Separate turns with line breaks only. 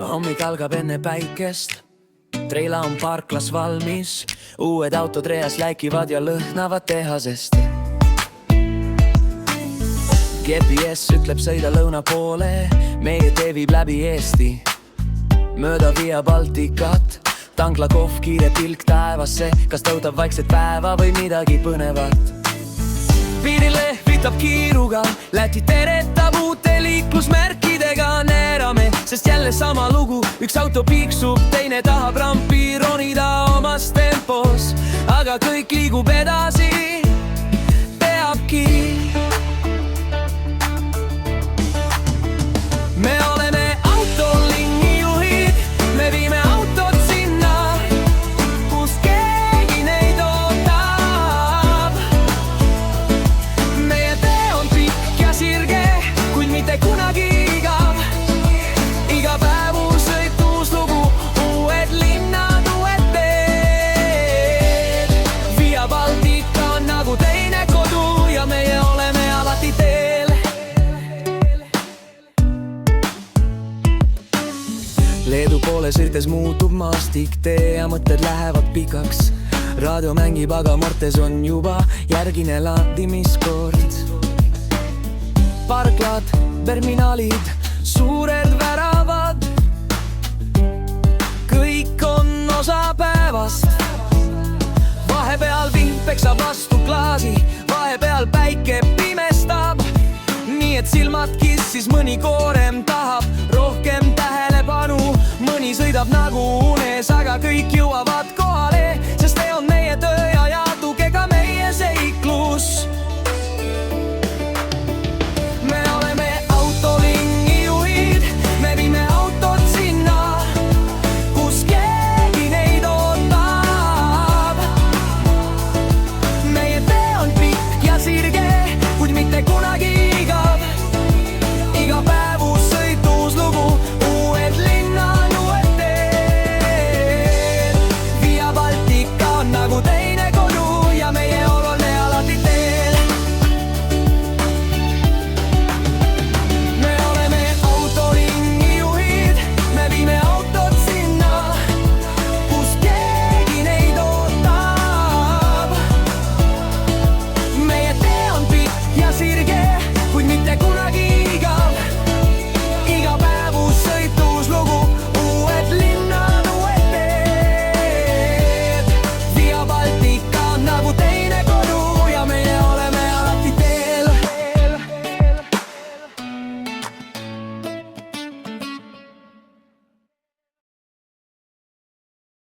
Hommik algab enne päikest, treila on parklas valmis, uued autod reas läikivad ja lõhnavad tehasest. GPS ütleb sõida lõuna poole, meie tee viib läbi Eesti, mööda Via Balticat, tanklakohv, kiire pilk taevasse, kas tõotab vaikset päeva või midagi põnevat. Piirile vitab kiiruga, Läti teretab uute liiklusmärkidega, neerame, sest jälle sama lugu, üks auto piiksub, teine tahab rampi ronida omas tempos, aga kõik liigub edasi, peabki. Me oleme autolingi juhid, me viime autot sinna, kus keegi neid ootab. Meie tee on pikk ja sirge, kuid mitte kunagi igav. Iga päev uus sõit, uus lugu, uued linnad, uued teed. Via Baltica on nagu teine kodu ja meie oleme alati teel. Leedu poole sõites muutub maastik, tee ja mõtted lähevad pikaks. Raadio mängib, aga Mortes on juba järgine laadimiskord. Parklad, terminaalid, suured väravad, kõik on osa päevast. Vahepeal vihm peksab vastu klaasi, vahepeal päike pimestab, nii et silmad kissis, mõni koorem tahab rohkem tähelepanu. Mõni sõidab nagu unes, aga kõik jõuavad kohale.